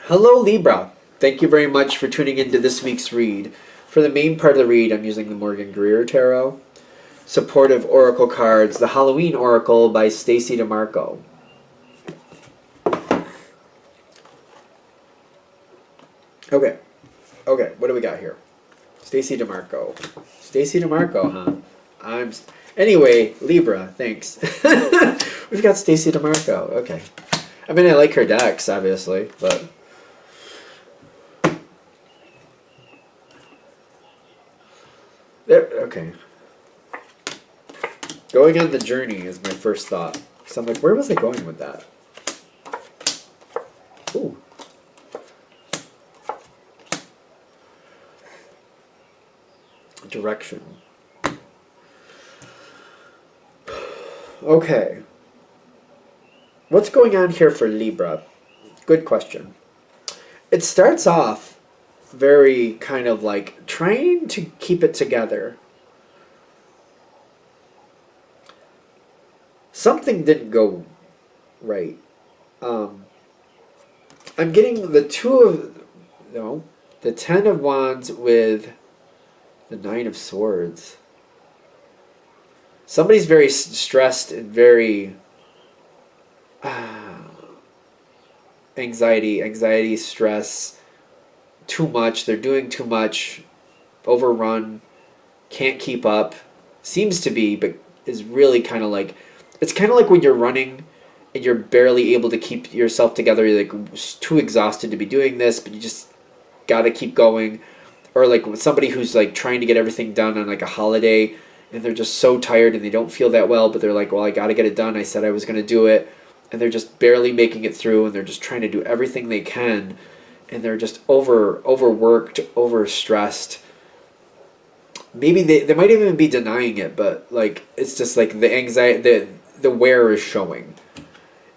Hello, Libra. Thank you very much for tuning into this week's read. For the main part of the read, I'm using the Morgan Greer Tarot. Supportive Oracle cards, the Halloween Oracle by Stacey DeMarco. Okay, what do we got here? Stacey DeMarco. Stacey DeMarco, huh? Anyway, Libra, thanks. We've got Stacey DeMarco, okay. I mean, I like her decks, obviously, but... There, okay. Going on the journey is my first thought. So I'm like, where was I going with that? Ooh. Direction. Okay. What's going on here for Libra? Good question. It starts off very kind of like trying to keep it together. Something didn't go right. I'm getting the the Ten of Wands with the Nine of Swords. Somebody's very stressed and very anxiety, stress, too much. They're doing too much, overrun, can't keep up. Seems to be, but is really kind of like, it's kind of like when you're running and you're barely able to keep yourself together. You're like too exhausted to be doing this, but you just gotta keep going. Or like with somebody who's like trying to get everything done on like a holiday and they're just so tired and they don't feel that well, but they're like, well, I gotta get it done. I said I was gonna do it. And they're just barely making it through and they're just trying to do everything they can. And they're just overworked, overstressed. Maybe they might even be denying it, but like it's just like the anxiety, the wear is showing.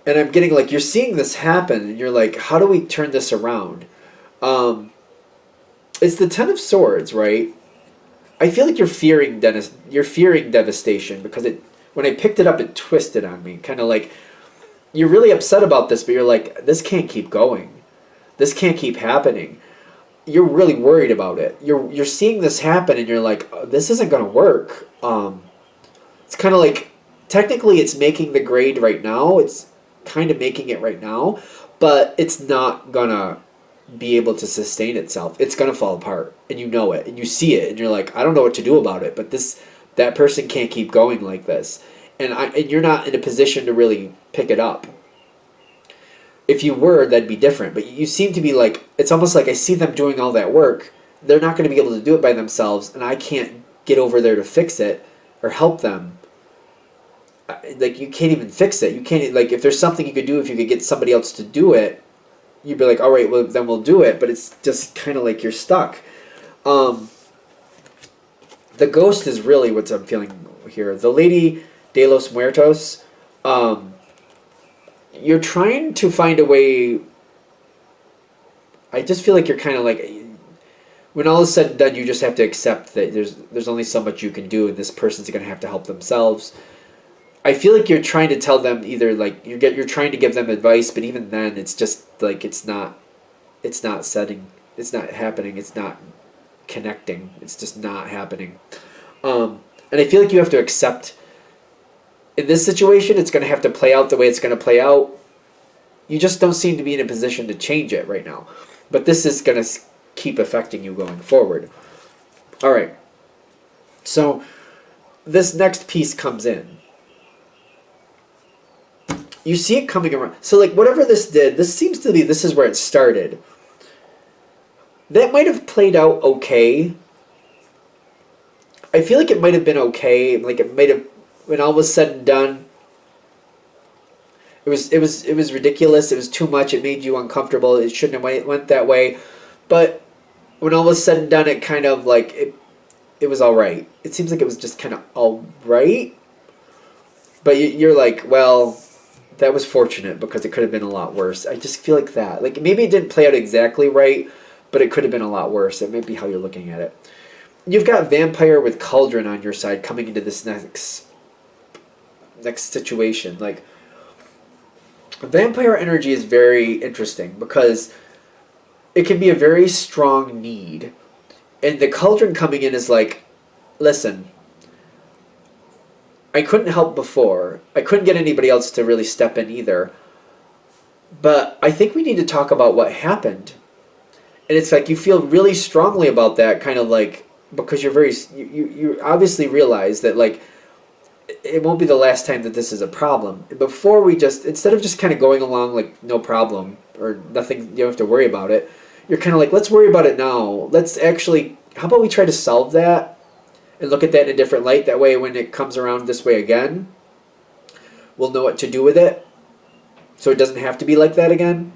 And I'm getting like, you're seeing this happen and you're like, how do we turn this around? It's the Ten of Swords, right? I feel like you're fearing devastation because when I picked it up, it twisted on me. Kind of like, you're really upset about this, but you're like, this can't keep going. This can't keep happening. You're really worried about it. You're seeing this happen and you're like, oh, this isn't going to work. It's kind of like, technically it's making the grade right now. It's kind of making it right now, but it's not going to be able to sustain itself. It's going to fall apart and you know it and you see it and you're like, I don't know what to do about it, but that person can't keep going like this. And you're not in a position to really pick it up. If you were, that'd be different. But you seem to be like, it's almost like I see them doing all that work. They're not going to be able to do it by themselves, and I can't get over there to fix it or help them. Like, you can't even fix it. You can't, like, if there's something you could do, if you could get somebody else to do it, you'd be like, all right, well, then we'll do it. But it's just kind of like you're stuck. The ghost is really what I'm feeling here. The Lady de los Muertos, you're trying to find a way. I just feel like you're kind of like, when all is said and done, you just have to accept that there's only so much you can do, and this person's going to have to help themselves. I feel like you're trying to tell them either like you're trying to give them advice, but even then, it's just like it's not happening, it's not connecting, it's just not happening. And I feel like you have to accept. In this situation, it's going to have to play out the way it's going to play out. You just don't seem to be in a position to change it right now. But this is going to keep affecting you going forward. All right. So this next piece comes in. You see it coming around. So like whatever this did, this seems to be, this is where it started. That might have played out okay. I feel like it might have been okay. Like it might have, when all was said and done, it was ridiculous. It was too much. It made you uncomfortable. It shouldn't have went that way. But when all was said and done, it kind of like it was all right. It seems like it was just kind of all right. But you're like, well, that was fortunate because it could have been a lot worse. I just feel like that. Like maybe it didn't play out exactly right, but it could have been a lot worse. It may be how you're looking at it. You've got Vampire with Cauldron on your side coming into this next situation. Like, vampire energy is very interesting because it can be a very strong need. And the cauldron coming in is like, listen, I couldn't help before. I couldn't get anybody else to really step in either. But I think we need to talk about what happened. And it's like you feel really strongly about that, kind of like, because you're very, you obviously realize that, like, it won't be the last time that this is a problem. Before we just, instead of just kind of going along like no problem or nothing, you don't have to worry about it, you're kind of like, let's worry about it now. Let's actually, how about we try to solve that and look at that in a different light? That way when it comes around this way again, we'll know what to do with it. So it doesn't have to be like that again.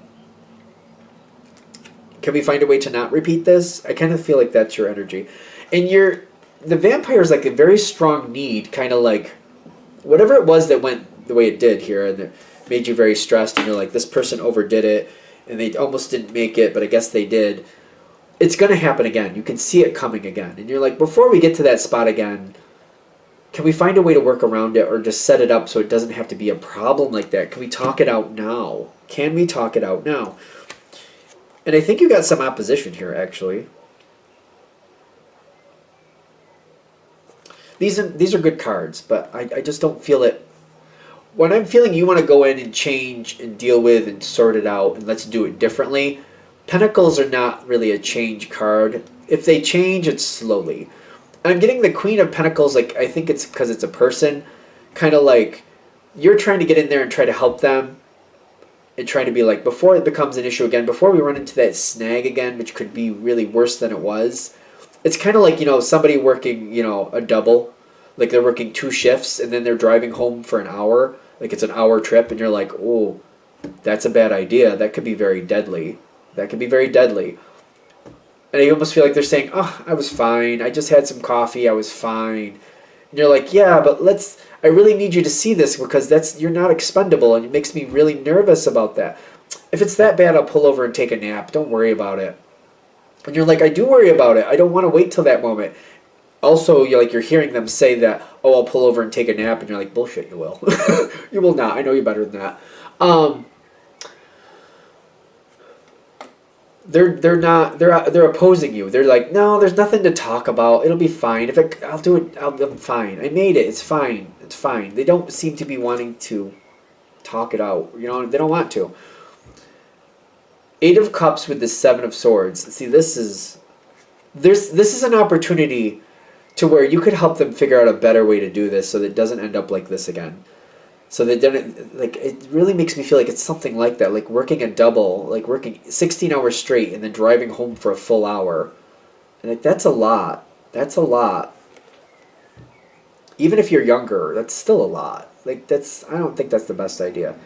Can we find a way to not repeat this? I kind of feel like that's your energy. And the vampire is like a very strong need, kind of like, whatever it was that went the way it did here and it made you very stressed and you're like, this person overdid it and they almost didn't make it, but I guess they did. It's going to happen again. You can see it coming again. And you're like, before we get to that spot again, can we find a way to work around it or just set it up so it doesn't have to be a problem like that? Can we talk it out now? Can we talk it out now? And I think you got some opposition here, actually. These are good cards, but I just don't feel it. When I'm feeling you want to go in and change and deal with and sort it out and let's do it differently, Pentacles are not really a change card. If they change, it's slowly. I'm getting the Queen of Pentacles, like, I think it's because it's a person, kind of like you're trying to get in there and try to help them and trying to be like, before it becomes an issue again, before we run into that snag again, which could be really worse than it was. It's kind of like, somebody working, a double, like they're working 2 shifts and then they're driving home for an hour, like it's an hour trip and you're like, oh, that's a bad idea. That could be very deadly. That could be very deadly. And I almost feel like they're saying, oh, I was fine. I just had some coffee. I was fine. And you're like, yeah, but I really need you to see this because you're not expendable and it makes me really nervous about that. If it's that bad, I'll pull over and take a nap. Don't worry about it. And you're like, I do worry about it. I don't want to wait till that moment. Also, you're hearing them say that, oh, I'll pull over and take a nap. And you're like, bullshit, you will. You will not. I know you better than that. They're opposing you. They're like, no, there's nothing to talk about. It'll be fine. I'll do it. I'm fine. I made it. It's fine. It's fine. They don't seem to be wanting to talk it out. They don't want to. 8 of Cups with the 7 of Swords. See, this is an opportunity to where you could help them figure out a better way to do this so that it doesn't end up like this again. So that it really makes me feel like it's something like that, like working a double, like working 16 hours straight and then driving home for a full hour. And that's a lot. That's a lot. Even if you're younger, that's still a lot. I don't think that's the best idea.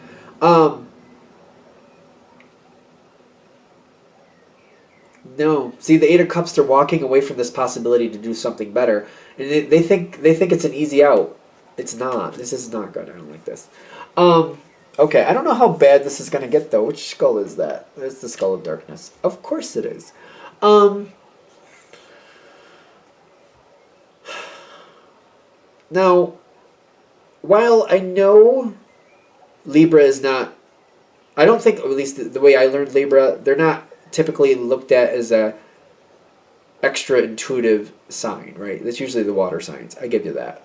No. See, the 8 of Cups, they're walking away from this possibility to do something better. And they think it's an easy out. It's not. This is not good. I don't like this. Okay, I don't know how bad this is going to get, though. Which skull is that? There's the Skull of Darkness. Of course it is. Now, while I know Libra is not... I don't think, at least the way I learned Libra, they're not typically looked at as a extra intuitive sign, right? That's usually the water signs. I give you that.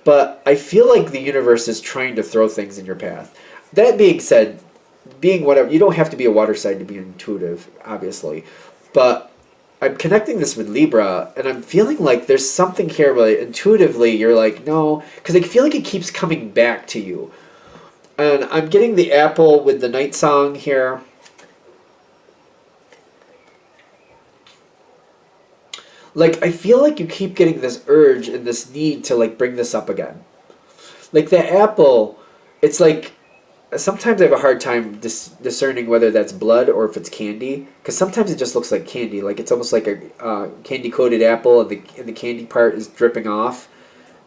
But I feel like the universe is trying to throw things in your path. That being said, being whatever, you don't have to be a water sign to be intuitive, obviously. But I'm connecting this with Libra, and I'm feeling like there's something here where intuitively you're like, no, because I feel like it keeps coming back to you. And I'm getting the apple with the night song here. Like, I feel like you keep getting this urge and this need to, like, bring this up again. Like, the apple, it's like, sometimes I have a hard time discerning whether that's blood or if it's candy. Because sometimes it just looks like candy. Like, it's almost like a candy-coated apple and the candy part is dripping off.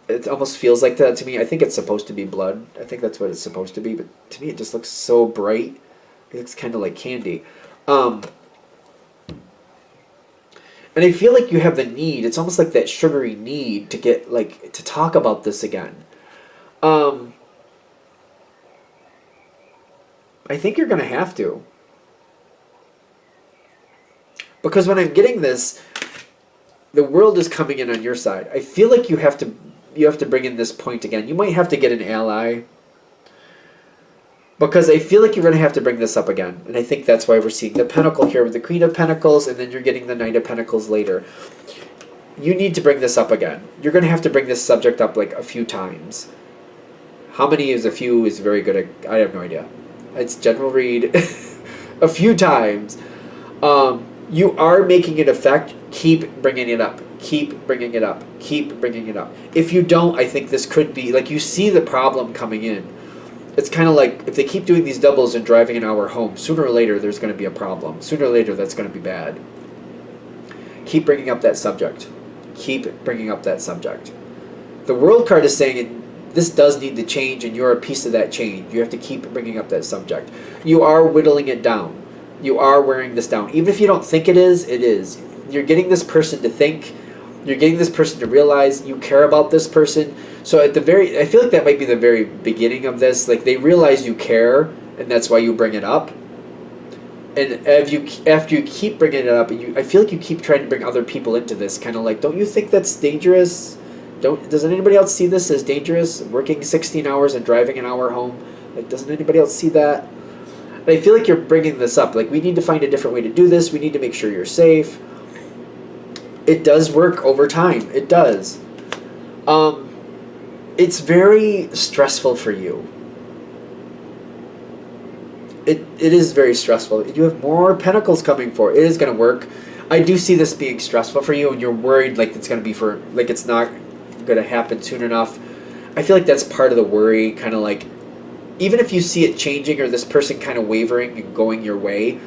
It almost feels like that to me. I think it's supposed to be blood. I think that's what it's supposed to be. But to me, it just looks so bright. It looks kind of like candy. And I feel like you have the need. It's almost like that sugary need to get, like, to talk about this again. I think you're going to have to. Because when I'm getting this, the world is coming in on your side. I feel like you have to bring in this point again. You might have to get an ally. Because I feel like you're going to have to bring this up again. And I think that's why we're seeing the Pentacle here with the Queen of Pentacles, and then you're getting the Knight of Pentacles later. You need to bring this up again. You're going to have to bring this subject up like a few times. How many is a few is very good at, I have no idea. It's general read. A few times. You are making it effect. Keep bringing it up. Keep bringing it up. Keep bringing it up. If you don't, I think this could be, like, you see the problem coming in. It's kind of like, if they keep doing these doubles and driving an hour home, sooner or later there's going to be a problem. Sooner or later that's going to be bad. Keep bringing up that subject. Keep bringing up that subject. The World card is saying this does need to change, and you're a piece of that change. You have to keep bringing up that subject. You are whittling it down. You are wearing this down. Even if you don't think it is, it is. You're getting this person to think. You're getting this person to realize you care about this person. So at the very, I feel like that might be the very beginning of this. Like, they realize you care, and that's why you bring it up. And after you keep bringing it up, I feel like you keep trying to bring other people into this. Kind of like, don't you think that's dangerous? Doesn't anybody else see this as dangerous? Working 16 hours and driving an hour home? Like, doesn't anybody else see that? And I feel like you're bringing this up. Like, we need to find a different way to do this. We need to make sure you're safe. It does work over time. It does. It's very stressful for you. It is very stressful. You have more pentacles coming for. It is going to work. I do see this being stressful for you, and you're worried like it's going to be like it's not going to happen soon enough. I feel like that's part of the worry, kind of like, even if you see it changing or this person kind of wavering and going your way,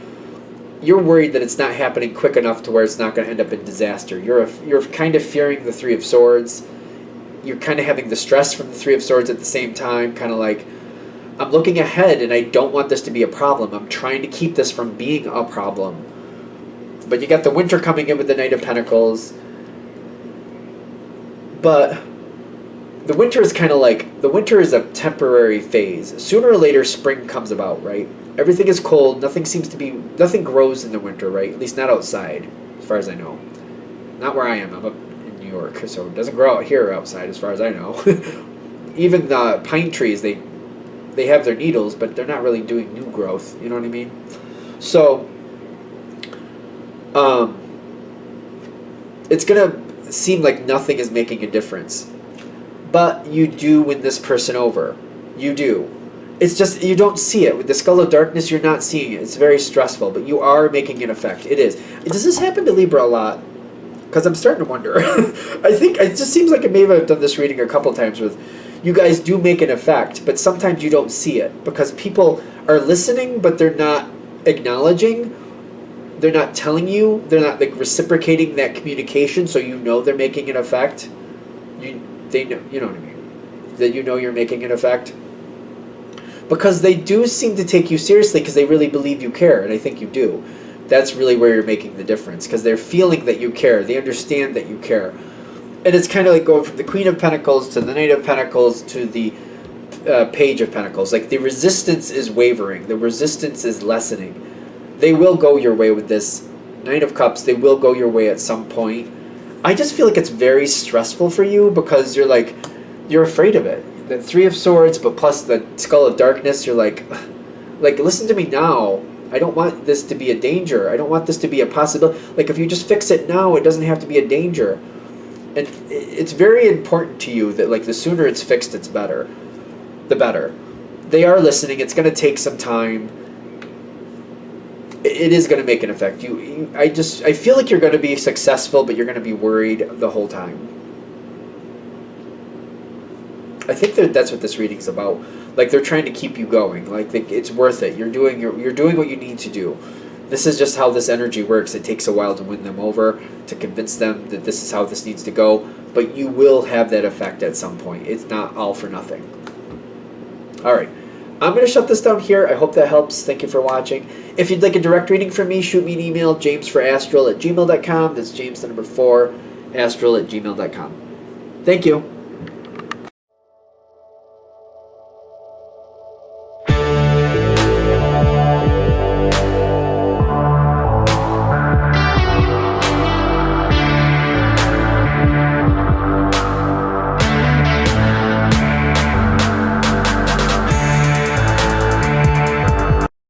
you're worried that it's not happening quick enough to where it's not going to end up in disaster. You're kind of fearing the Three of Swords. You're kind of having the stress from the Three of Swords at the same time, kind of like, I'm looking ahead and I don't want this to be a problem. I'm trying to keep this from being a problem. But you got the Winter coming in with the Knight of Pentacles. But the Winter is kind of like, the Winter is a temporary phase. Sooner or later, spring comes about, right? Everything is cold. Nothing grows in the winter, right? At least not outside, as far as I know. Not where I am. I'm up in New York, so it doesn't grow out here outside, as far as I know. Even the pine trees, they have their needles, but they're not really doing new growth. You know what I mean? So, it's going to seem like nothing is making a difference. But you do win this person over. You do. It's just, you don't see it. With the Skull of Darkness, you're not seeing it. It's very stressful, but you are making an effect. It is. Does this happen to Libra a lot? Because I'm starting to wonder. I think it just seems like maybe I've done this reading a couple times with, you guys do make an effect, but sometimes you don't see it. Because people are listening, but they're not acknowledging. They're not telling you. They're not like reciprocating that communication, so you know they're making an effect. They know, you know what I mean? That you know you're making an effect. Because they do seem to take you seriously because they really believe you care, and I think you do. That's really where you're making the difference, because they're feeling that you care. They understand that you care. And it's kind of like going from the Queen of Pentacles to the Knight of Pentacles to the Page of Pentacles. Like, the resistance is wavering. The resistance is lessening. They will go your way with this Knight of Cups. They will go your way at some point. I just feel like it's very stressful for you because you're afraid of it. The Three of Swords, but plus the Skull of Darkness, you're like, listen to me now. I don't want this to be a danger. I don't want this to be a possibility. Like, if you just fix it now, it doesn't have to be a danger. And it's very important to you that, like, the sooner it's fixed, it's better. The better. They are listening. It's going to take some time. It is going to make an effect. I feel like you're going to be successful, but you're going to be worried the whole time. I think that's what this reading's about. Like, they're trying to keep you going. Like, it's worth it. You're doing what you need to do. This is just how this energy works. It takes a while to win them over, to convince them that this is how this needs to go. But you will have that effect at some point. It's not all for nothing. All right. I'm going to shut this down here. I hope that helps. Thank you for watching. If you'd like a direct reading from me, shoot me an email, jamesforastral@gmail.com. That's James, the number 4, astral@gmail.com. Thank you.